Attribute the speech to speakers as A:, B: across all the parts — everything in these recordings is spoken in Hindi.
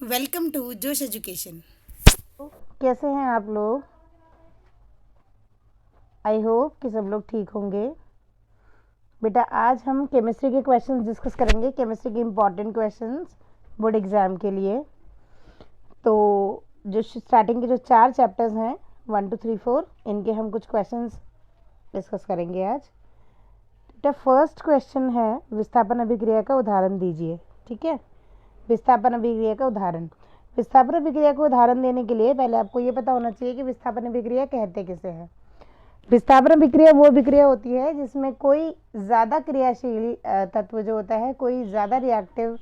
A: वेलकम टू जोश एजुकेशन।
B: कैसे हैं आप लोग? आई होप कि सब लोग ठीक होंगे। बेटा आज हम केमिस्ट्री के क्वेश्चंस डिस्कस करेंगे, केमिस्ट्री के इम्पॉर्टेंट क्वेश्चंस बोर्ड एग्ज़ाम के लिए। तो जो स्टार्टिंग के जो 4 चैप्टर्स हैं 1 2 3 4, इनके हम कुछ क्वेश्चंस डिस्कस करेंगे आज। बेटा फर्स्ट क्वेश्चन है, विस्थापन अभिक्रिया का उदाहरण दीजिए। ठीक है, विस्थापन अभिक्रिया का उदाहरण। विस्थापन अभिक्रिया को उदाहरण देने के लिए पहले आपको ये पता होना चाहिए कि विस्थापन अभिक्रिया कहते किसे हैं। विस्थापन अभिक्रिया वो अभिक्रिया होती है जिसमें कोई ज़्यादा क्रियाशील तत्व जो होता है, कोई ज़्यादा रिएक्टिव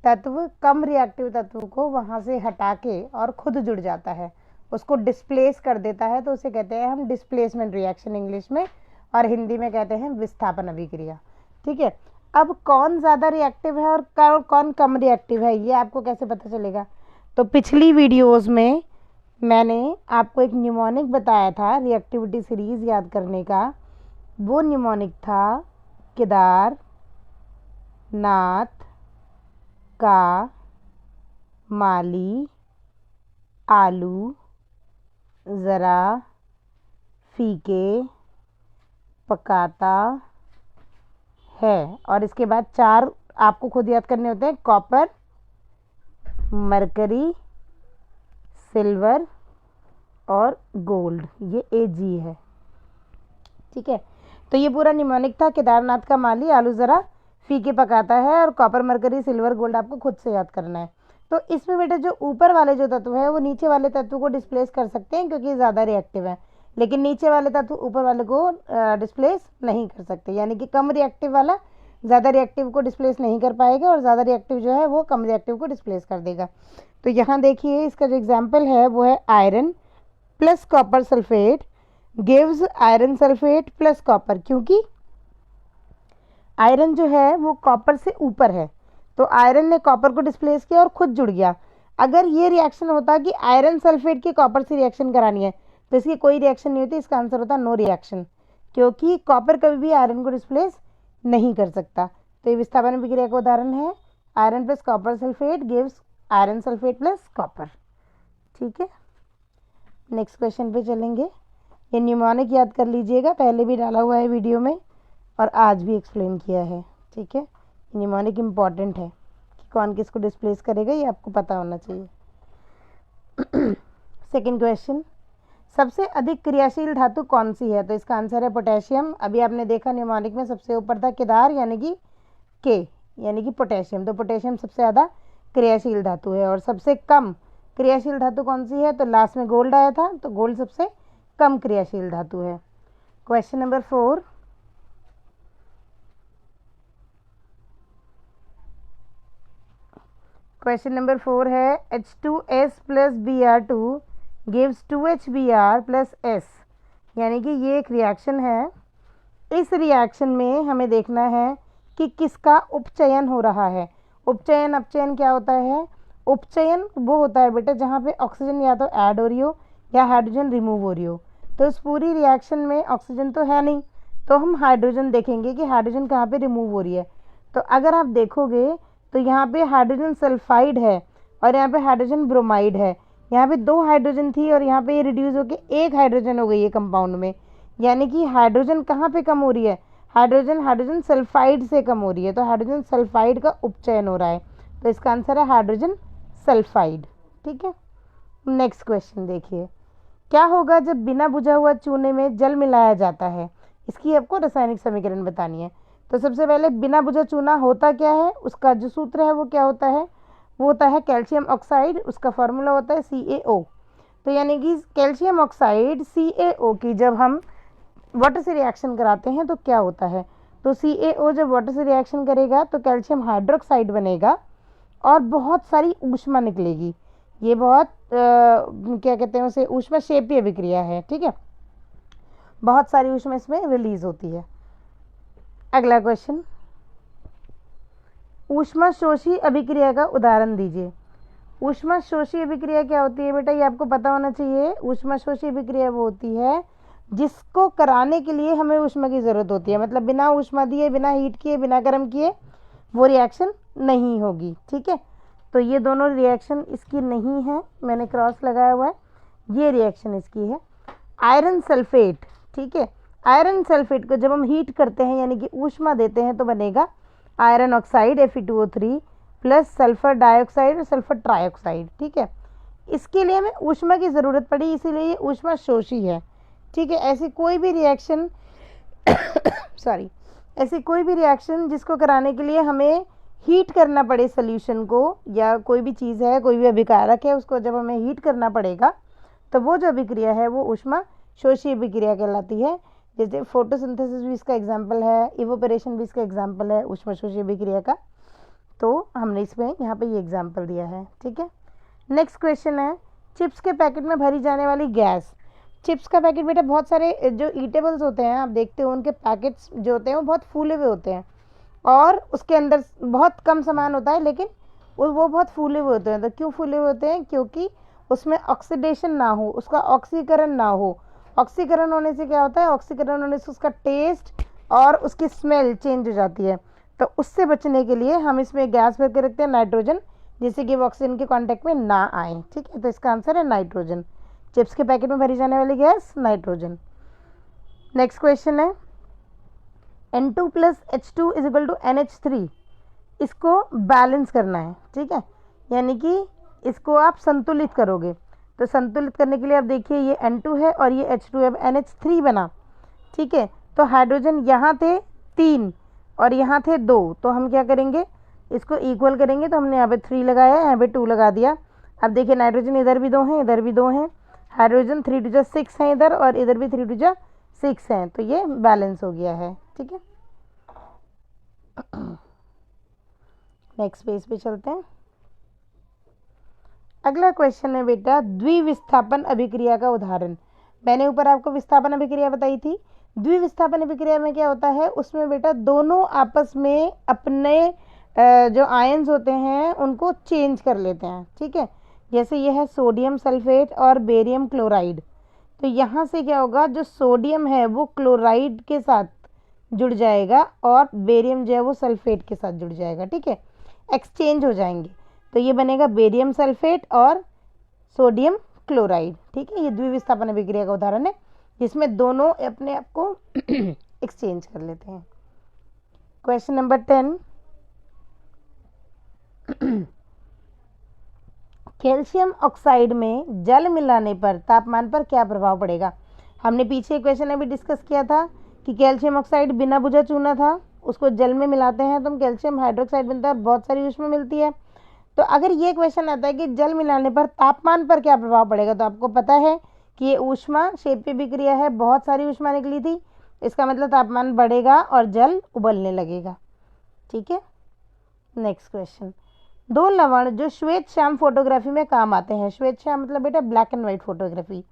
B: तत्व कम रिएक्टिव तत्व को वहाँ से हटा के और खुद जुड़ जाता है, उसको डिस्प्लेस कर देता है। तो उसे कहते हैं हम डिस्प्लेसमेंट रिएक्शन इंग्लिश में, और हिंदी में कहते हैं विस्थापन अभिक्रिया। ठीक है, अब कौन ज़्यादा रिएक्टिव है और कौन कम रिएक्टिव है, ये आपको कैसे पता चलेगा? तो पिछली वीडियोज़ में मैंने आपको एक न्यूमोनिक बताया था रिएक्टिविटी सीरीज़ याद करने का। वो न्यूमोनिक था केदार, नाथ, का, माली, आलू, ज़रा, फीके, पकाता है। और इसके बाद 4 आपको खुद याद करने होते हैं, कॉपर, मरकरी, सिल्वर और गोल्ड। ये Ag है। ठीक है, तो ये पूरा निमोनिक था। केदारनाथ का माली, आलू ज़रा, फीके पकाता है, और कॉपर, मरकरी, सिल्वर, गोल्ड आपको खुद से याद करना है। तो इसमें बेटा जो ऊपर वाले जो तत्व है वो नीचे वाले तत्व को डिस्प्लेस कर सकते हैं क्योंकि ज़्यादा रिएक्टिव है, लेकिन नीचे वाले तत्व ऊपर वाले को डिस्प्लेस नहीं कर सकते। यानी कि कम रिएक्टिव वाला ज़्यादा रिएक्टिव को डिस्प्लेस नहीं कर पाएगा, और ज़्यादा रिएक्टिव जो है वो कम रिएक्टिव को डिस्प्लेस कर देगा। तो यहाँ देखिए इसका जो एग्जाम्पल है वो है iron plus copper sulphate gives iron sulphate plus copper, क्योंकि आयरन जो है वो कॉपर से ऊपर है, तो आयरन ने कॉपर को डिस्प्लेस किया और खुद जुड़ गया। अगर ये रिएक्शन होता कि आयरन सल्फेट की कॉपर से रिएक्शन करानी है तो इसकी कोई रिएक्शन नहीं होती, इसका आंसर होता नो रिएक्शन, क्योंकि कॉपर कभी भी आयरन को डिस्प्लेस नहीं कर सकता। तो ये विस्थापन अभिक्रिया का उदाहरण है, iron plus copper sulphate gives iron sulphate plus copper. ठीक है, नेक्स्ट क्वेश्चन पे चलेंगे। ये न्यूमोनिक याद कर लीजिएगा, पहले भी डाला हुआ है वीडियो में और आज भी एक्सप्लेन किया है। ठीक है, न्यूमोनिक इम्पॉर्टेंट है कि कौन किसको डिस्प्लेस करेगा, ये आपको पता होना चाहिए। सेकंड क्वेश्चन, सबसे अधिक क्रियाशील धातु कौन सी है? तो इसका आंसर है पोटेशियम। अभी आपने देखा न्यूमोनिक में सबसे ऊपर था केदार यानी कि के यानी कि पोटेशियम, तो पोटेशियम सबसे ज़्यादा क्रियाशील धातु है। और सबसे कम क्रियाशील धातु कौन सी है? तो लास्ट में गोल्ड आया था, तो गोल्ड सबसे कम क्रियाशील धातु है। क्वेश्चन नंबर 4, क्वेश्चन नंबर 4 है H2S plus Br2 gives 2HBr plus S, यानी कि ये एक रिएक्शन है। इस रिएक्शन में हमें देखना है कि किसका उपचयन हो रहा है। उपचयन अपचयन क्या होता है? उपचयन वो होता है बेटा जहाँ पे ऑक्सीजन या तो ऐड हो रही हो या हाइड्रोजन रिमूव हो रही हो। तो इस पूरी रिएक्शन में ऑक्सीजन तो है नहीं, तो हम हाइड्रोजन देखेंगे कि हाइड्रोजन कहाँ पे रिमूव हो रही है। तो अगर आप देखोगे तो यहाँ पे हाइड्रोजन सल्फाइड है और यहाँ पे हाइड्रोजन ब्रोमाइड है। यहाँ पे 2 हाइड्रोजन थी और यहाँ पे ये रिड्यूस होकर 1 हाइड्रोजन हो गई है कंपाउंड में, यानी कि हाइड्रोजन कहाँ पे कम हो रही है? हाइड्रोजन सल्फाइड से कम हो रही है, तो हाइड्रोजन सल्फाइड का उपचयन हो रहा है। तो इसका आंसर है हाइड्रोजन सल्फाइड। ठीक है, नेक्स्ट क्वेश्चन देखिए, क्या होगा जब बिना बुझा हुआ चूने में जल मिलाया जाता है? इसकी आपको रासायनिक समीकरण बतानी है। तो सबसे पहले बिना बुझा चूना होता क्या है, उसका जो सूत्र है वो क्या होता है? वो होता है कैल्शियम ऑक्साइड, उसका फॉर्मूला होता है CaO। तो यानी कि कैल्शियम ऑक्साइड CaO की जब हम वाटर से रिएक्शन कराते हैं तो क्या होता है? तो CaO जब वाटर से रिएक्शन करेगा तो कैल्शियम हाइड्रोक्साइड बनेगा और बहुत सारी ऊष्मा निकलेगी। ये बहुत क्या कहते हैं उसे, ऊष्मा क्षेपीय अभिक्रिया है। ठीक है, बहुत सारी ऊष्मा इसमें रिलीज होती है। अगला क्वेश्चन, ऊष्मा शोषी अभिक्रिया का उदाहरण दीजिए। ऊष्मा शोषी अभिक्रिया क्या होती है बेटा, ये आपको पता होना चाहिए। ऊष्मा शोषी अभिक्रिया वो होती है जिसको कराने के लिए हमें ऊष्मा की ज़रूरत होती है, मतलब बिना ऊष्मा दिए, बिना हीट किए, बिना गर्म किए वो रिएक्शन नहीं होगी। ठीक है, तो ये दोनों रिएक्शन इसकी नहीं है, मैंने क्रॉस लगाया हुआ है, ये रिएक्शन इसकी है। आयरन सल्फेट, ठीक है, आयरन सल्फेट को जब हम हीट करते हैं यानी कि ऊष्मा देते हैं तो बनेगा iron oxide Fe2O3 plus sulphur dioxide और सल्फर ट्राइऑक्साइड, ठीक है। इसके लिए हमें ऊष्मा की ज़रूरत पड़ी, इसीलिए ये ऊष्मा शोषी है, ठीक है। ऐसी कोई भी रिएक्शन सॉरी ऐसी कोई भी रिएक्शन जिसको कराने के लिए हमें हीट करना पड़े सोल्यूशन को, या कोई भी चीज़ है, कोई भी अभिकारक है, उसको जब हमें हीट करना पड़ेगा तो वो जो अभिक्रिया है वो ऊष्मा शोषी अभिक्रिया कहलाती है। जैसे फोटोसिंथेसिस भी इसका एग्जाम्पल है, इवोपरेशन भी इसका एग्जाम्पल है ऊष्मा शोषी अभिक्रिया का, तो हमने इसमें यहाँ पे ये एग्जाम्पल दिया है, ठीक है। नेक्स्ट क्वेश्चन है, चिप्स के पैकेट में भरी जाने वाली गैस। चिप्स का पैकेट बेटा बहुत सारे जो ईटेबल्स होते हैं आप देखते हो उनके पैकेट्स जो होते हैं वो बहुत फूले हुए होते हैं और उसके अंदर बहुत कम सामान होता है, लेकिन वो बहुत फूले हुए होते हैं। तो क्यों फूले हुए होते हैं? क्योंकि उसमें ऑक्सीडेशन ना हो, उसका ऑक्सीकरण ना हो। ऑक्सीकरण होने से क्या होता है? ऑक्सीकरण होने से उसका टेस्ट और उसकी स्मेल चेंज हो जाती है। तो उससे बचने के लिए हम इसमें गैस भर के रखते हैं नाइट्रोजन, जिससे कि वो ऑक्सीजन के कांटेक्ट में ना आए, ठीक है। तो इसका आंसर है नाइट्रोजन। चिप्स के पैकेट में भरी जाने वाली गैस नाइट्रोजन। नेक्स्ट क्वेश्चन है, N2 + H2 = NH3। इसको बैलेंस करना है, ठीक है, यानी कि इसको आप संतुलित करोगे। तो संतुलित करने के लिए आप देखिए ये N2 है और ये H2 है, NH3 बना, ठीक है। तो हाइड्रोजन यहाँ थे 3 और यहाँ थे 2, तो हम क्या करेंगे, इसको इक्वल करेंगे। तो हमने यहाँ पे 3 लगाया, यहाँ पे 2 लगा दिया। अब देखिए नाइट्रोजन इधर भी 2 हैं, इधर भी 2 हैं, हाइड्रोजन 3 × 6 हैं इधर और इधर भी 3 × 6 हैं, तो ये बैलेंस हो गया है, ठीक है। नेक्स्ट पेज पे चलते हैं। अगला क्वेश्चन है बेटा, द्विविस्थापन अभिक्रिया का उदाहरण। मैंने ऊपर आपको विस्थापन अभिक्रिया बताई थी। द्विविस्थापन अभिक्रिया में क्या होता है, उसमें बेटा दोनों आपस में अपने जो आयन्स होते हैं उनको चेंज कर लेते हैं, ठीक है। जैसे यह है सोडियम सल्फेट और बेरियम क्लोराइड। तो यहाँ से क्या होगा, जो सोडियम है वो क्लोराइड के साथ जुड़ जाएगा और बेरियम जो है वो सल्फेट के साथ जुड़ जाएगा, ठीक है, एक्सचेंज हो जाएंगे। तो ये बनेगा बेरियम सल्फेट और सोडियम क्लोराइड, ठीक है। ये द्विविस्थापन अभिक्रिया का उदाहरण है जिसमें दोनों अपने आप को एक्सचेंज कर लेते हैं। क्वेश्चन नंबर 10, कैल्शियम ऑक्साइड में जल मिलाने पर तापमान पर क्या प्रभाव पड़ेगा। हमने पीछे क्वेश्चन अभी डिस्कस किया था कि कैल्शियम ऑक्साइड बिना बुझा चूना था, उसको जल में मिलाते हैं तो हम कैल्शियम हाइड्रोक्साइड बनता है और बहुत सारी ऊष्मा मिलती है। तो अगर ये क्वेश्चन आता है कि जल मिलाने पर तापमान पर क्या प्रभाव पड़ेगा, तो आपको पता है कि ये ऊष्मा क्षेपीय अभिक्रिया है, बहुत सारी ऊष्मा निकली थी, इसका मतलब तापमान बढ़ेगा और जल उबलने लगेगा, ठीक है। नेक्स्ट क्वेश्चन, 2 लवण जो श्वेत श्याम फोटोग्राफी में काम आते हैं। श्वेत श्याम मतलब बेटा ब्लैक एंड वाइट फोटोग्राफी,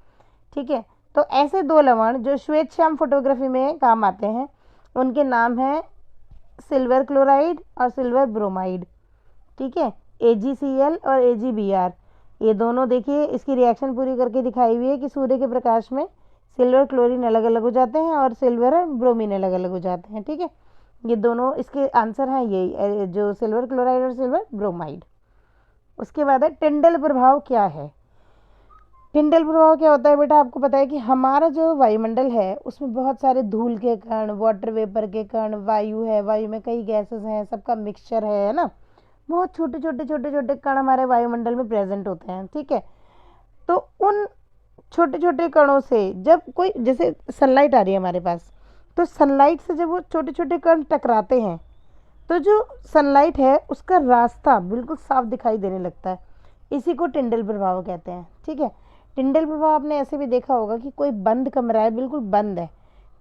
B: ठीक है। तो ऐसे 2 लवण जो श्वेत श्याम फोटोग्राफी में काम आते हैं उनके नाम हैं सिल्वर क्लोराइड और सिल्वर ब्रोमाइड, ठीक है, AgCl और AgBr। ये दोनों देखिए इसकी रिएक्शन पूरी करके दिखाई हुई है कि सूर्य के प्रकाश में सिल्वर क्लोरीन अलग अलग हो जाते हैं और सिल्वर और ब्रोमीन अलग अलग हो जाते हैं, ठीक है। ये दोनों इसके आंसर हैं यही, जो सिल्वर क्लोराइड और सिल्वर ब्रोमाइड। उसके बाद है टिंडल प्रभाव क्या है। टिंडल प्रभाव क्या होता है बेटा, आपको पता है कि हमारा जो वायुमंडल है उसमें बहुत सारे धूल के कण, वाटर वेपर के कण, वायु है, वायु में कई गैसेस हैं, सबका मिक्सचर है ना, बहुत छोटे छोटे कण हमारे वायुमंडल में प्रेजेंट होते हैं, ठीक है। तो उन छोटे छोटे कणों से जब कोई, जैसे सनलाइट आ रही है हमारे पास, तो सनलाइट से जब वो छोटे छोटे कण टकराते हैं तो जो सनलाइट है उसका रास्ता बिल्कुल साफ दिखाई देने लगता है, इसी को टिंडल प्रभाव कहते हैं, ठीक है। टिंडल प्रभाव आपने ऐसे भी देखा होगा कि कोई बंद कमरा है, बिल्कुल बंद है,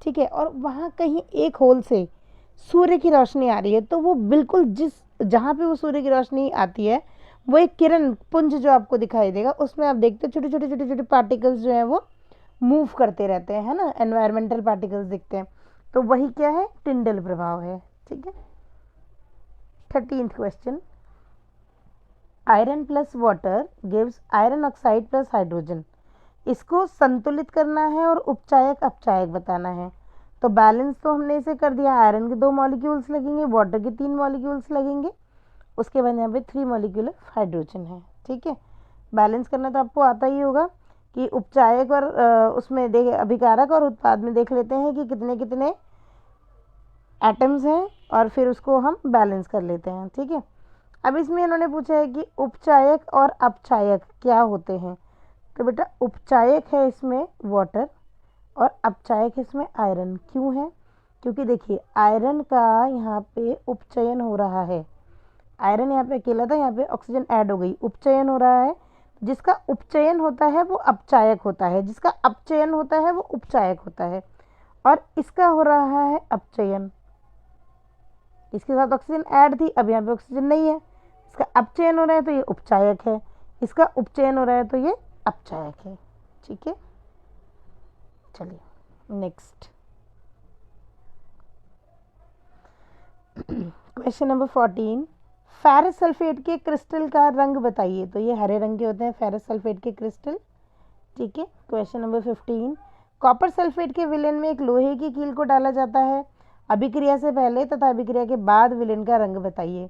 B: ठीक है, और वहाँ कहीं एक होल से सूर्य की रोशनी आ रही है, तो वो बिल्कुल जहाँ पे वो सूर्य की रोशनी आती है वो एक किरण पुंज जो आपको दिखाई देगा, उसमें आप देखते हो छोटे छोटे पार्टिकल्स जो हैं वो मूव करते रहते हैं, है ना, एनवायरमेंटल पार्टिकल्स दिखते हैं, तो वही क्या है, टिंडल प्रभाव है, ठीक है। 13th question, iron plus water gives iron oxide plus hydrogen. इसको संतुलित करना है और उपचायक अपचायक बताना है। तो बैलेंस तो हमने इसे कर दिया, आयरन के 2 मॉलिक्यूल्स लगेंगे, वाटर के 3 मॉलिक्यूल्स लगेंगे उसके बाद यहाँ पे 3 मॉलिक्यूल ऑफ हाइड्रोजन है। ठीक है, बैलेंस करना तो आपको आता ही होगा कि उपचायक और उसमें देख अभिकारक और उत्पाद में देख लेते हैं कि कितने कितने एटम्स हैं और फिर उसको हम बैलेंस कर लेते हैं। ठीक है, अब इसमें इन्होंने पूछा है कि उपचायक और अपचायक क्या होते हैं। तो बेटा उपचायक है इसमें वाटर और अपचायक है इसमें आयरन। क्यों है? क्योंकि देखिए आयरन का यहाँ पे उपचयन हो रहा है, आयरन यहाँ पे अकेला था, यहाँ पे ऑक्सीजन ऐड हो गई, उपचयन हो रहा है। जिसका उपचयन होता है वो अपचायक होता है, जिसका अपचयन होता है वो उपचायक होता है। और इसका हो रहा है अपचयन, इसके साथ ऑक्सीजन ऐड थी, अब यहाँ पे ऑक्सीजन नहीं है, इसका अपचयन हो रहा है तो ये उपचायक है, इसका उपचयन हो रहा है तो ये अपचायक है। ठीक है, चलिए next question number 14, ferrous sulphate के क्रिस्टल का रंग बताइए। तो ये हरे रंग के होते हैं फेरस सल्फेट के क्रिस्टल। ठीक है, क्वेश्चन नंबर 15, कॉपर सल्फेट के विलेन में एक लोहे की कील को डाला जाता है, अभिक्रिया से पहले तथा अभिक्रिया के बाद विलेन का रंग बताइए।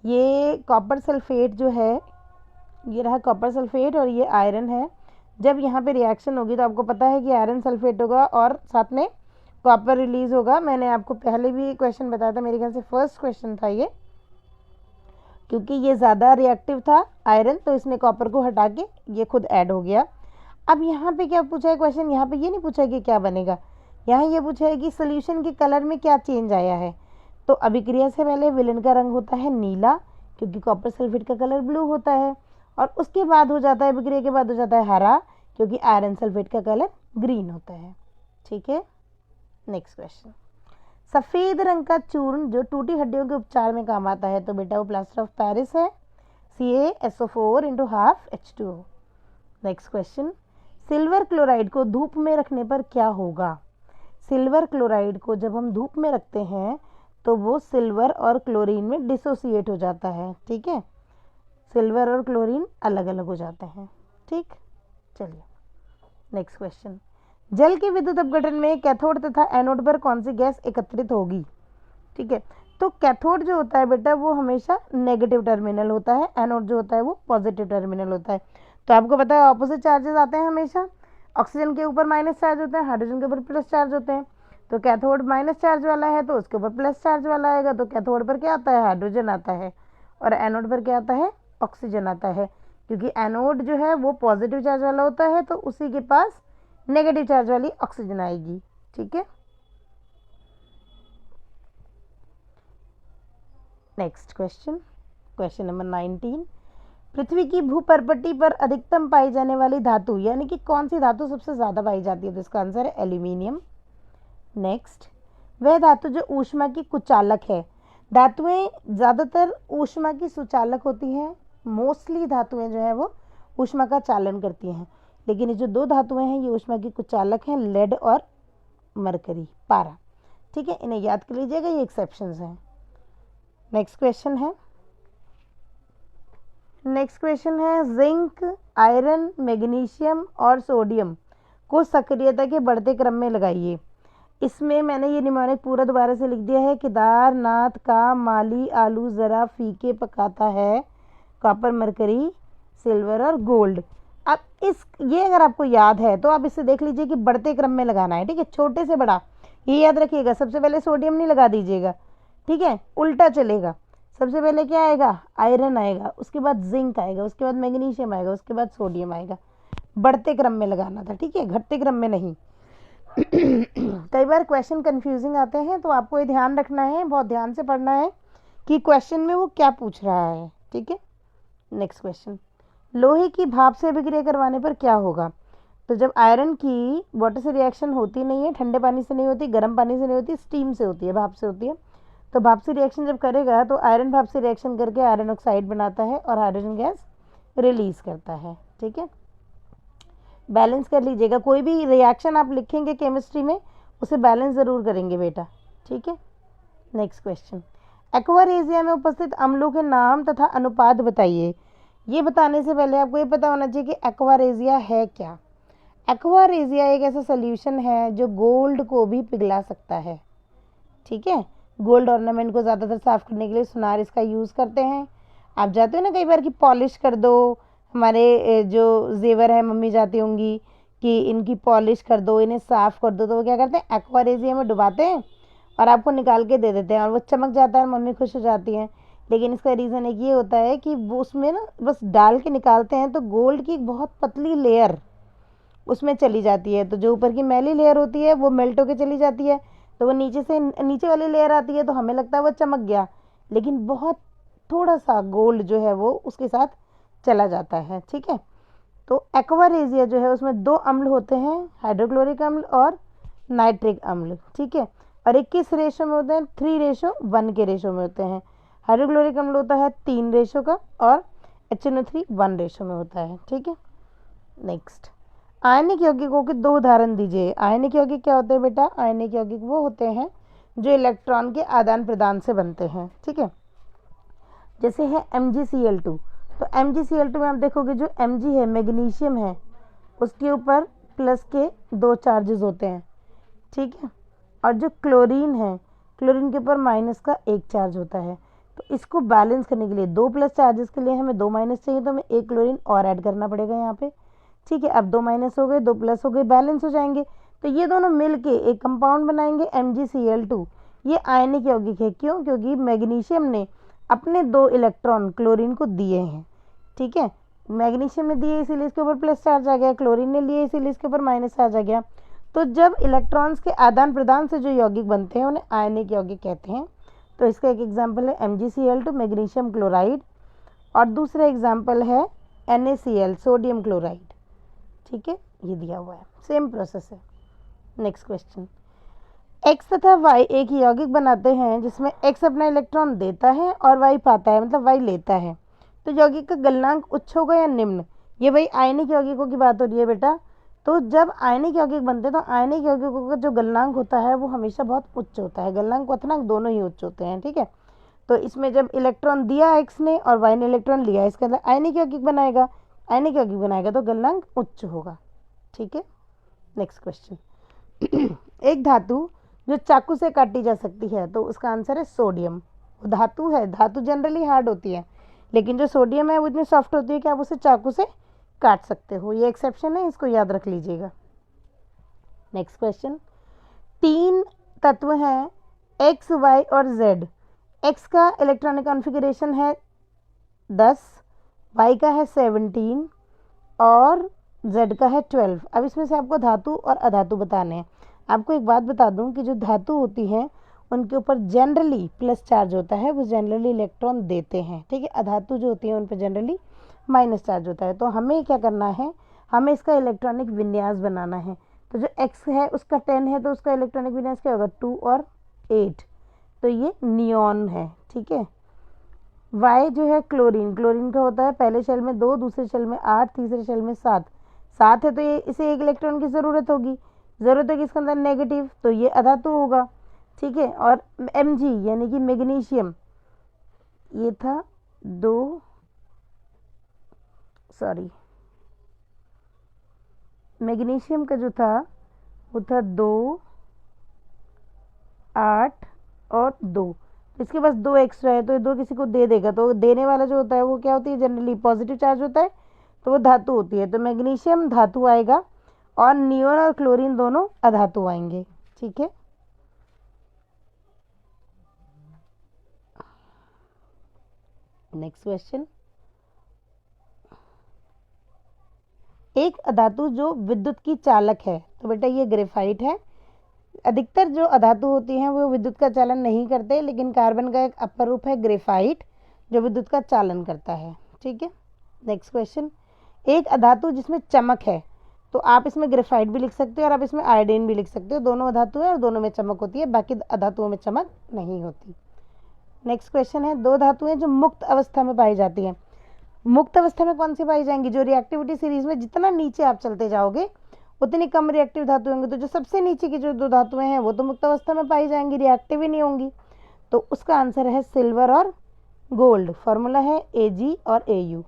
B: ये कॉपर सल्फेट जो है, ये रहा कॉपर सल्फेट और ये आयरन है। जब यहाँ पे रिएक्शन होगी तो आपको पता है कि आयरन सल्फेट होगा और साथ में कॉपर रिलीज होगा। मैंने आपको पहले भी क्वेश्चन बताया था, मेरे ख्याल से फर्स्ट क्वेश्चन था ये, क्योंकि ये ज़्यादा रिएक्टिव था आयरन तो इसने कॉपर को हटा के ये खुद ऐड हो गया। अब यहाँ पे क्या पूछा है क्वेश्चन, यहाँ पे ये नहीं पूछा है कि क्या बनेगा, यहाँ ये पूछा है कि सोल्यूशन के कलर में क्या चेंज आया है। तो अभिक्रिया से पहले विलेन का रंग होता है नीला, क्योंकि कॉपर सल्फेट का कलर ब्लू होता है, और उसके बाद हो जाता है अभिक्रिया के बाद हो जाता है हरा, क्योंकि आयरन सल्फेट का कलर ग्रीन होता है। ठीक है, नेक्स्ट क्वेश्चन, सफ़ेद रंग का चूर्ण जो टूटी हड्डियों के उपचार में काम आता है। तो बेटा वो प्लास्टर ऑफ पेरिस है, CaSO4 × ½ H2O। Next question, silver chloride को धूप में रखने पर क्या होगा। सिल्वर क्लोराइड को जब हम धूप में रखते हैं तो वो सिल्वर और क्लोरीन में डिसोसिएट हो जाता है। ठीक है, सिल्वर और क्लोरीन अलग अलग हो जाते हैं। ठीक, चलिए नेक्स्ट क्वेश्चन, जल के विद्युत अपघटन में कैथोड तथा एनोड पर कौन सी गैस एकत्रित होगी। ठीक है, तो कैथोड जो होता है बेटा वो हमेशा नेगेटिव टर्मिनल होता है, एनोड जो होता है वो पॉजिटिव टर्मिनल होता है। तो आपको पता है ऑपोजिट चार्जेस आते हैं हमेशा, ऑक्सीजन के ऊपर माइनस चार्ज होता है, हाइड्रोजन के ऊपर प्लस चार्ज होते हैं। तो कैथोड माइनस चार्ज वाला है तो उसके ऊपर प्लस चार्ज वाला आएगा, तो कैथोड पर क्या आता है, हाइड्रोजन आता है, और एनोड पर क्या आता है, ऑक्सीजन आता है। क्योंकि एनोड जो है वो पॉजिटिव चार्ज वाला होता है तो उसी के पास नेगेटिव चार्ज वाली ऑक्सीजन आएगी। ठीक है, नेक्स्ट क्वेश्चन, क्वेश्चन नंबर 19, पृथ्वी की भूपर्पटी पर अधिकतम पाई जाने वाली धातु यानी कि कौन सी धातु सबसे ज़्यादा पाई जाती है। तो इसका आंसर है एल्यूमिनियम। नेक्स्ट, वह धातु जो ऊष्मा की कुचालक है। धातुएं ज़्यादातर ऊष्मा की सुचालक होती हैं, मोस्टली धातुएं जो है वो ऊष्मा का चालन करती हैं, लेकिन ये जो दो धातुएं हैं ये ऊष्मा की कुचालक हैं, लेड और मरकरी, पारा। ठीक है, इन्हें याद कर लीजिएगा, ये एक्सेप्शंस हैं। नेक्स्ट क्वेश्चन है, जिंक, आयरन, मैग्नीशियम और सोडियम को सक्रियता के बढ़ते क्रम में लगाइए। इसमें मैंने ये निमोनिक पूरा दोबारा से लिख दिया है, केदारनाथ का माली आलू ज़रा फीके पकाता है, कॉपर, मरकरी, सिल्वर और गोल्ड। अब ये अगर आपको याद है तो आप इससे देख लीजिए कि बढ़ते क्रम में लगाना है। ठीक है, छोटे से बड़ा, ये याद रखिएगा, सबसे पहले सोडियम नहीं लगा दीजिएगा। ठीक है, उल्टा चलेगा, सबसे पहले क्या आएगा, आयरन आएगा, उसके बाद जिंक आएगा, उसके बाद मैग्नीशियम आएगा, उसके बाद सोडियम आएगा। बढ़ते क्रम में लगाना था, ठीक है, घटते क्रम में नहीं। कई बार क्वेश्चन कंफ्यूजिंग आते हैं तो आपको ये ध्यान रखना है, बहुत ध्यान से पढ़ना है कि क्वेश्चन में वो क्या पूछ रहा है। ठीक है, नेक्स्ट क्वेश्चन, लोहे की भाप से अभिक्रिया करवाने पर क्या होगा। तो जब आयरन की वाटर से रिएक्शन होती नहीं है, ठंडे पानी से नहीं होती, गर्म पानी से नहीं होती, स्टीम से होती है, भाप से होती है। तो भाप से रिएक्शन जब करेगा तो आयरन भाप से रिएक्शन करके आयरन ऑक्साइड बनाता है और हाइड्रोजन गैस रिलीज करता है। ठीक है, बैलेंस कर लीजिएगा, कोई भी रिएक्शन आप लिखेंगे केमिस्ट्री में उसे बैलेंस ज़रूर करेंगे बेटा। ठीक है, नेक्स्ट क्वेश्चन, एक्वारेजिया में उपस्थित अम्लों के नाम तथा अनुपात बताइए। ये बताने से पहले आपको ये पता होना चाहिए कि एक्वारेजिया है क्या। एक्वारेजिया एक ऐसा सोल्यूशन है जो गोल्ड को भी पिघला सकता है। ठीक है, गोल्ड ऑर्नामेंट को ज़्यादातर साफ़ करने के लिए सुनार इसका यूज़ करते हैं। आप जाते हो ना कई बार कि पॉलिश कर दो, हमारे जो जेवर है मम्मी जाती होंगी कि इनकी पॉलिश कर दो, इन्हें साफ़ कर दो, तो वो क्या करते हैं एक्वा रेजिया में डुबाते हैं और आपको निकाल के दे देते हैं और वो चमक जाता है और मम्मी खुश हो जाती हैं। लेकिन इसका रीज़न एक ये होता है कि वो उसमें ना बस डाल के निकालते हैं तो गोल्ड की एक बहुत पतली लेयर उसमें चली जाती है, तो जो ऊपर की मैली लेयर होती है वो मेल्ट होकर चली जाती है, तो वो नीचे से नीचे वाली लेयर आती है तो हमें लगता है वो चमक गया, लेकिन बहुत थोड़ा सा गोल्ड जो है वो उसके साथ चला जाता है। ठीक है, तो एक्वा रेजिया जो है उसमें 2 अम्ल होते हैं, हाइड्रोक्लोरिक अम्ल और नाइट्रिक अम्ल। ठीक है, और 21 रेशो में होते हैं, 3:1 के रेशो में होते हैं। हाइड्रोक्लोरिक अम्ल होता है 3 रेशो का और HNO3 1 रेशो में होता है। ठीक है, नेक्स्ट आयनिक यौगिकों के 2 उदाहरण दीजिए। आयनिक यौगिक क्या होते हैं बेटा? आयनिक यौगिक वो होते हैं जो इलेक्ट्रॉन के आदान प्रदान से बनते हैं। ठीक है, जैसे है MgCl2, तो MgCl2 में आप देखोगे जो Mg है मैग्नीशियम है उसके ऊपर प्लस के 2 चार्जेस होते हैं। ठीक है, और जो क्लोरीन है क्लोरीन के ऊपर माइनस का 1 चार्ज होता है, तो इसको बैलेंस करने के लिए 2 प्लस चार्जेस के लिए हमें 2 माइनस चाहिए, तो हमें 1 क्लोरीन और ऐड करना पड़ेगा यहाँ पे। ठीक है, अब 2 माइनस हो गए 2 प्लस हो गए, बैलेंस हो जाएंगे, तो ये दोनों मिलके एक कंपाउंड बनाएंगे MgCl2। ये आयनिक यौगिक है, क्यों? क्योंकि मैग्नीशियम ने अपने 2 इलेक्ट्रॉन क्लोरीन को दिए हैं। ठीक है, मैग्नीशियम ने दिए इसीलिए इसके ऊपर प्लस चार्ज आ गया, क्लोरीन ने लिए इसीलिए इसके ऊपर माइनस चार्ज आ गया। तो जब इलेक्ट्रॉन्स के आदान प्रदान से जो यौगिक बनते हैं उन्हें आयनिक यौगिक कहते हैं। तो इसका एक एग्जाम्पल है MgCl2 मैग्नीशियम क्लोराइड, और दूसरा एग्जाम्पल है NaCl सोडियम क्लोराइड। ठीक है, ये दिया हुआ है, सेम प्रोसेस है। नेक्स्ट क्वेश्चन, X तथा Y एक यौगिक बनाते हैं जिसमें X अपना इलेक्ट्रॉन देता है और Y पाता है, मतलब Y लेता है, तो यौगिक का गलनांक उच्च होगा या निम्न? ये वही आयनिक यौगिकों की बात हो रही है बेटा। तो जब आयनिक यौगिक बनते हैं तो आयनिक यौगिकों का जो गलनांक होता है वो हमेशा बहुत उच्च होता है, गलनांक क्वथनांक दोनों ही उच्च होते हैं। ठीक है, तो इसमें जब इलेक्ट्रॉन दिया X ने और Y ने इलेक्ट्रॉन लिया, इसके अंदर आयनिक यौगिक बनाएगा, आयनिक यौगिक बनाएगा तो गलनांक उच्च होगा। ठीक है, नेक्स्ट क्वेश्चन एक धातु जो चाकू से काटी जा सकती है, तो उसका आंसर है सोडियम। वो धातु है, धातु जनरली हार्ड होती है, लेकिन जो सोडियम है वो इतनी सॉफ्ट होती है कि आप उसे चाकू से काट सकते हो, ये एक्सेप्शन है, इसको याद रख लीजिएगा। नेक्स्ट क्वेश्चन, 3 तत्व हैं X, Y और Z। X का इलेक्ट्रॉनिक कॉन्फ़िगरेशन है 10, Y का है 17 और Z का है 12। अब इसमें से आपको धातु और अधातु बताने हैं। आपको एक बात बता दूं कि जो धातु होती है उनके ऊपर जनरली प्लस चार्ज होता है, वो जनरली इलेक्ट्रॉन देते हैं। ठीक है, अधातु जो होती है उन पर जनरली माइनस चार्ज होता है। तो हमें क्या करना है, हमें इसका इलेक्ट्रॉनिक विन्यास बनाना है। तो जो X है उसका 10 है तो उसका इलेक्ट्रॉनिक विन्यास क्या होगा? 2 और 8, तो ये नियॉन है। ठीक है, Y जो है क्लोरीन, क्लोरीन का होता है पहले शेल में 2, दूसरे शेल में 8, तीसरे शेल में 7 है, तो ये इसे 1 इलेक्ट्रॉन की ज़रूरत होगी, ज़रूरत होगी इसके अंदर नेगेटिव, तो ये अधातु होगा। ठीक है, और Mg यानी कि मैग्नीशियम, ये था 2, सॉरी मैग्नीशियम का जो था वो था 2, 8 और 2, इसके पास 2 एक्स्ट्रा है तो ये 2 किसी को दे देगा, तो देने वाला जो होता है वो क्या होती है? जनरली पॉजिटिव चार्ज होता है, तो वो धातु होती है। तो मैग्नीशियम धातु आएगा और नियोन और क्लोरीन दोनों अधातु आएंगे। ठीक है, नेक्स्ट क्वेश्चन, एक अधातु जो विद्युत की चालक है, तो बेटा ये ग्रेफाइट है। अधिकतर जो अधातु होती हैं वो विद्युत का चालन नहीं करते, लेकिन कार्बन का एक अपर रूप है ग्रेफाइट जो विद्युत का चालन करता है। ठीक है, नेक्स्ट क्वेश्चन, एक अधातु जिसमें चमक है, तो आप इसमें ग्रेफाइट भी लिख सकते हो और आप इसमें आयोडीन भी लिख सकते हो, दोनों अधातु है और दोनों में चमक होती है, बाकी अधातुओं में चमक नहीं होती। नेक्स्ट क्वेश्चन है, 2 धातुएं जो मुक्त अवस्था में पाई जाती हैं। मुक्त अवस्था में कौन सी पाई जाएंगी? जो रिएक्टिविटी सीरीज में जितना नीचे आप चलते जाओगे उतनी कम रिएक्टिव धातु होंगी, तो जो सबसे नीचे की जो 2 धातुएं हैं वो तो मुक्त अवस्था में पाई जाएंगी, रिएक्टिव ही नहीं होंगी। तो उसका आंसर है सिल्वर और गोल्ड, फॉर्मूला है Ag और Au।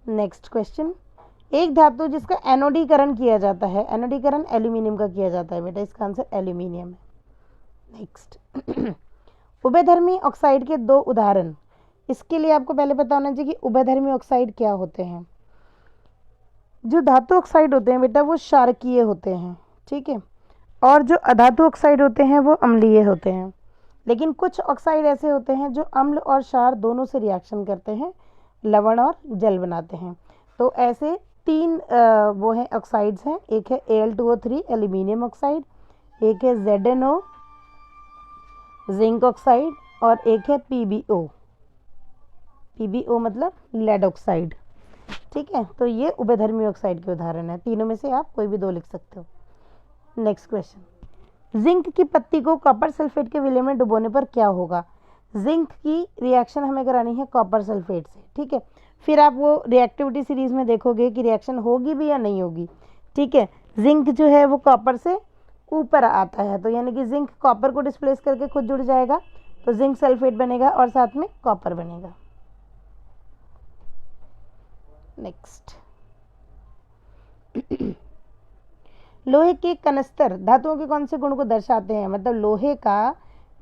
B: नेक्स्ट क्वेश्चन, एक धातु जिसका एनोडीकरण किया जाता है, एनोडीकरण एल्यूमिनियम का किया जाता है बेटा, इसका आंसर एल्यूमिनियम है। नेक्स्ट उभयधर्मी ऑक्साइड के दो उदाहरण। इसके लिए आपको पहले पता होना चाहिए कि उभयधर्मी ऑक्साइड क्या होते हैं। जो धातु ऑक्साइड होते हैं बेटा वो क्षारकीय होते हैं, ठीक है, और जो अधातु ऑक्साइड होते हैं वो अम्लीय होते हैं। लेकिन कुछ ऑक्साइड ऐसे होते हैं जो अम्ल और क्षार दोनों से रिएक्शन करते हैं, लवण और जल बनाते हैं। तो ऐसे तीन वो हैं ऑक्साइड्स हैं, एक है Al2O3 एल्यूमिनियम ऑक्साइड, एक है ZnO जिंक ऑक्साइड, और एक है PbO। PbO मतलब लेड ऑक्साइड, ठीक है। तो ये उभयधर्मी ऑक्साइड के उदाहरण है। तीनों में से आप कोई भी दो लिख सकते हो। नेक्स्ट क्वेश्चन, जिंक की पत्ती को कॉपर सल्फेट के विलय में डुबोने पर क्या होगा। जिंक की रिएक्शन हमें करानी है कॉपर सल्फेट से, ठीक है। फिर आप वो रिएक्टिविटी सीरीज में देखोगे कि रिएक्शन होगी भी या नहीं होगी, ठीक है। जिंक जो है वो कॉपर से ऊपर आता है, तो यानी कि जिंक कॉपर को डिस्प्लेस करके खुद जुड़ जाएगा, तो जिंक सल्फेट बनेगा और साथ में कॉपर बनेगा। नेक्स्ट, लोहे के कनस्तर धातुओं के कौन से गुण को दर्शाते हैं। मतलब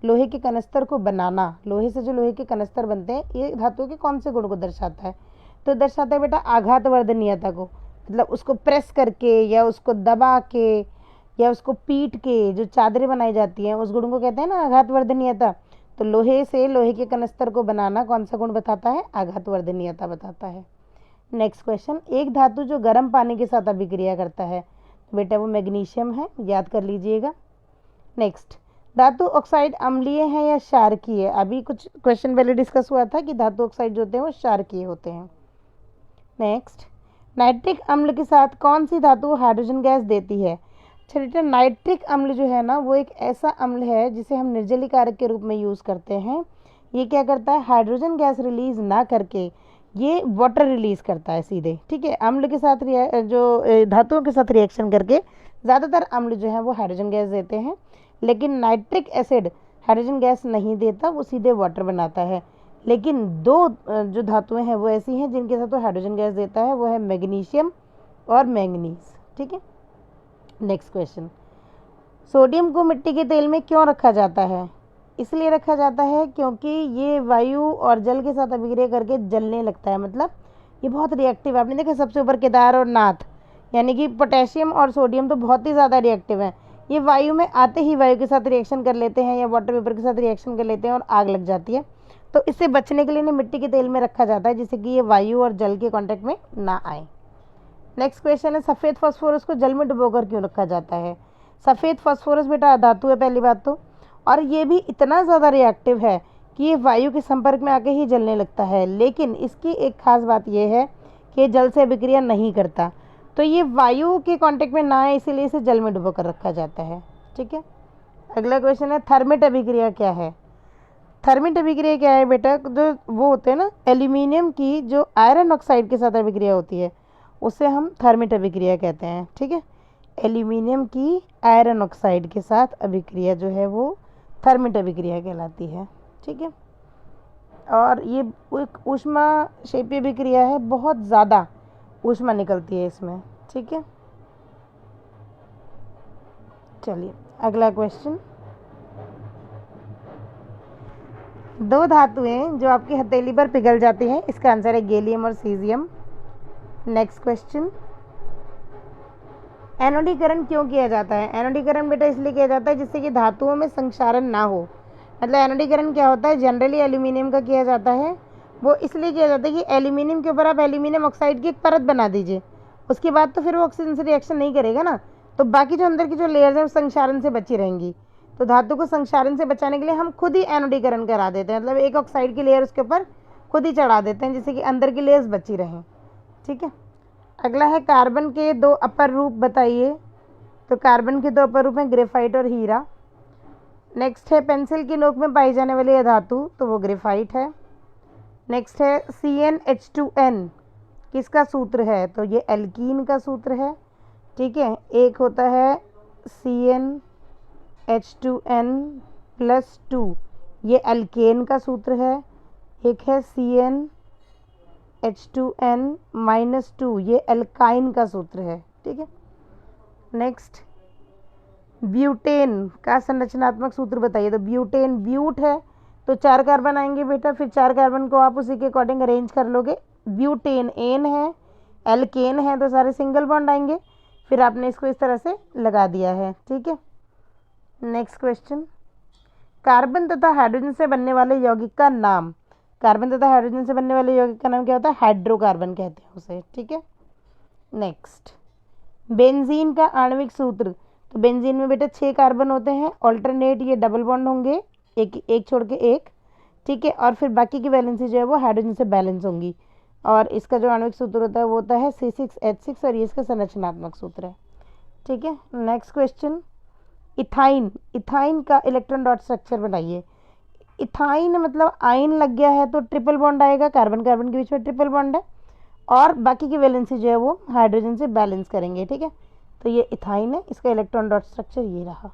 B: लोहे के कनस्तर को बनाना, लोहे से जो लोहे के कनस्तर बनते हैं, ये धातुओं के कौन से गुण को दर्शाता है। तो दर्शाता है बेटा आघात वर्धनीयता को। मतलब उसको प्रेस करके या उसको दबा के या उसको पीट के जो चादरें बनाई जाती हैं, उस गुण को कहते हैं ना आघात वर्धनीयता। तो लोहे से लोहे के कनस्तर को बनाना कौन सा गुण बताता है, आघात वर्धनीयता बताता है। नेक्स्ट क्वेश्चन, एक धातु जो गर्म पानी के साथ अभिक्रिया करता है, बेटा वो मैग्नीशियम है, याद कर लीजिएगा। नेक्स्ट, धातु ऑक्साइड अम्लीय है या क्षारकीय। अभी कुछ क्वेश्चन पहले डिस्कस हुआ था कि धातु ऑक्साइड जो होते हैं वो क्षारकीय होते हैं। नेक्स्ट, नाइट्रिक अम्ल के साथ कौन सी धातु हाइड्रोजन गैस देती है। बेटा नाइट्रिक अम्ल जो है ना वो एक ऐसा अम्ल है जिसे हम निर्जलीकारक के रूप में यूज़ करते हैं। ये क्या करता है, हाइड्रोजन गैस रिलीज ना करके ये वाटर रिलीज करता है सीधे, ठीक है। अम्ल के साथ जो धातुओं के साथ रिएक्शन करके ज़्यादातर अम्ल जो है वो हाइड्रोजन गैस देते हैं, लेकिन नाइट्रिक एसिड हाइड्रोजन गैस नहीं देता, वो सीधे वाटर बनाता है। लेकिन दो जो धातुएं हैं वो ऐसी हैं जिनके साथ वो हाइड्रोजन गैस देता है, वो है मैग्नीशियम और मैंगनीज, ठीक है। नेक्स्ट क्वेश्चन, सोडियम को मिट्टी के तेल में क्यों रखा जाता है। इसलिए रखा जाता है क्योंकि ये वायु और जल के साथ अभिक्रिया करके जलने लगता है। मतलब ये बहुत रिएक्टिव है। आपने देखा सबसे ऊपर केदार और नाथ, यानी कि पोटेशियम और सोडियम तो बहुत ही ज़्यादा रिएक्टिव हैं। ये वायु में आते ही वायु के साथ रिएक्शन कर लेते हैं या वाटर वेपर के साथ रिएक्शन कर लेते हैं और आग लग जाती है। तो इससे बचने के लिए इन्हें मिट्टी के तेल में रखा जाता है, जिससे कि ये वायु और जल के कॉन्टैक्ट में ना आए। नेक्स्ट क्वेश्चन है, सफ़ेद फास्फोरस को जल में डुबोकर क्यों रखा जाता है। सफ़ेद फास्फोरस बेटा धातु है पहली बात तो, और ये भी इतना ज़्यादा रिएक्टिव है कि ये वायु के संपर्क में आके ही जलने लगता है। लेकिन इसकी एक खास बात यह है कि जल से अभिक्रिया नहीं करता, तो ये वायु के कांटेक्ट में ना आए, इसीलिए इसे जल में डुबो कर रखा जाता है, ठीक है। अगला क्वेश्चन है, थर्मिट अभिक्रिया क्या है। थर्मिट अभिक्रिया क्या है बेटा, जो वो होते हैं ना एल्यूमिनियम की जो आयरन ऑक्साइड के साथ अभिक्रिया होती है उसे हम थर्मिट अभिक्रिया कहते हैं, ठीक है। एल्यूमिनियम की आयरन ऑक्साइड के साथ अभिक्रिया जो है वो थर्मिट अभिक्रिया कहलाती है, ठीक है। और ये एक ऊष्मा क्षेपीय अभिक्रिया है, बहुत ज़्यादा ऊष्मा निकलती है इसमें, ठीक है। चलिए अगला क्वेश्चन, दो धातुएं जो आपकी हथेली पर पिघल जाती हैं, इसका आंसर है गैलियम और सीजियम। नेक्स्ट क्वेश्चन, एनोडीकरण क्यों किया जाता है। एनोडीकरण बेटा इसलिए किया जाता है जिससे कि धातुओं में संक्षारण ना हो। मतलब एनोडीकरण क्या होता है, जनरली एल्यूमिनियम का किया जाता है। वो इसलिए किया जाता है कि एल्यूमिनियम के ऊपर आप एल्यूमिनियम ऑक्साइड की एक परत बना दीजिए, उसके बाद तो फिर वो ऑक्सीजन से रिएक्शन नहीं करेगा ना, तो बाकी जो अंदर की जो लेयर्स हैं वो संक्षारण से बची रहेंगी। तो धातु को संक्षारण से बचाने के लिए हम खुद ही एनोडीकरण करा देते हैं, मतलब एक ऑक्साइड की लेयर उसके ऊपर खुद ही चढ़ा देते हैं जिससे कि अंदर की लेयर्स बची रहें, ठीक है। अगला है, कार्बन के दो अपर रूप बताइए। तो कार्बन के दो अपर रूप हैं ग्रेफाइट और हीरा। नेक्स्ट है, पेंसिल की नोक में पाई जाने वाली धातु, तो वो ग्रेफाइट है। नेक्स्ट है, CnH2n किसका सूत्र है, तो ये एल्कीन का सूत्र है, ठीक है। एक होता है CnH2n+2, ये एल्केन का सूत्र है। एक है CnH2n-2, ये एल्काइन का सूत्र है, ठीक है। नेक्स्ट, ब्यूटेन का संरचनात्मक सूत्र बताइए। तो ब्यूटेन ब्यूट है, तो 4 कार्बन आएंगे बेटा, फिर 4 कार्बन को आप उसी के अकॉर्डिंग अरेंज कर लोगे। ब्यूटेन एन है, एल्केन है, तो सारे सिंगल बॉन्ड आएंगे। फिर आपने इसको इस तरह से लगा दिया है, ठीक है। नेक्स्ट क्वेश्चन, कार्बन तथा हाइड्रोजन से बनने वाले यौगिक का नाम। कार्बन तथा हाइड्रोजन से बनने वाले यौगिक का नाम क्या होता है? हाइड्रोकार्बन कहते हैं उसे, ठीक है। नेक्स्ट, बेंजीन का आणविक सूत्र। तो बेंजीन में बेटा 6 कार्बन होते हैं, ऑल्टरनेट ये डबल बॉन्ड होंगे, एक छोड़ के एक, ठीक है। और फिर बाकी की वैलेंसी जो है वो हाइड्रोजन से बैलेंस होंगी। और इसका जो आणविक सूत्र होता है वो होता है C6H6 और ये इसका संरचनात्मक सूत्र है, ठीक है। Next question, ethyne. इथाइन का इलेक्ट्रॉन डॉट स्ट्रक्चर बनाइए। इथाइन मतलब आयन लग गया है तो ट्रिपल बॉन्ड आएगा, कार्बन कार्बन के बीच में ट्रिपल बॉन्ड है, और बाकी की वैलेंसी जो है वो हाइड्रोजन से बैलेंस करेंगे, ठीक है। तो ये इथाइन है, इसका इलेक्ट्रॉन डॉट स्ट्रक्चर ये रहा,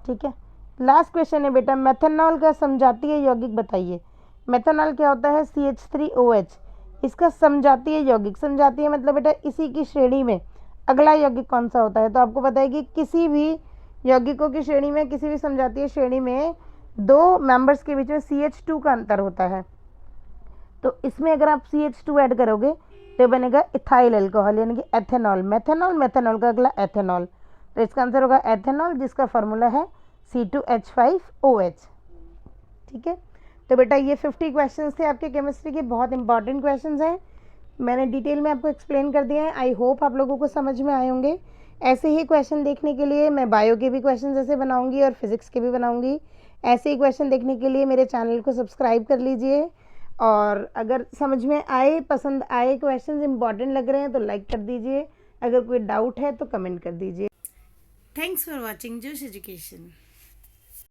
B: ठीक है। लास्ट क्वेश्चन है बेटा, मेथनॉल का समजातीय यौगिक बताइए। मेथनॉल क्या होता है? CH3OH, इसका समजातीय यौगिक। समजातीय मतलब बेटा इसी की श्रेणी में अगला यौगिक कौन सा होता है? तो आपको पता है कि किसी भी यौगिकों की श्रेणी में, किसी भी समजातीय श्रेणी में 2 मेंबर्स के बीच में CH2 का अंतर होता है। तो इसमें अगर आप CH2 ऐड करोगे तो बनेगा इथाइल अल्कोहल, यानी कि एथेनॉल। मेथेनॉल, मेथेनॉल का अगला एथेनॉल, तो इसका आंसर होगा एथेनॉल, जिसका फार्मूला है C2H5OH, ठीक है। तो बेटा ये 50 क्वेश्चंस थे आपके केमिस्ट्री के, बहुत इंपॉर्टेंट क्वेश्चंस हैं। मैंने डिटेल में आपको एक्सप्लेन कर दिया है, आई होप आप लोगों को समझ में आए होंगे। ऐसे ही क्वेश्चन देखने के लिए मैं बायो के भी क्वेश्चन ऐसे बनाऊंगी और फिजिक्स के भी बनाऊंगी। ऐसे ही क्वेश्चन देखने के लिए मेरे चैनल को सब्सक्राइब कर लीजिए, और अगर समझ में आए, पसंद आए, क्वेश्चंस इंपॉर्टेंट लग रहे हैं तो लाइक कर दीजिए, अगर कोई डाउट है तो कमेंट कर दीजिए।
A: Thanks for watching Josh Education.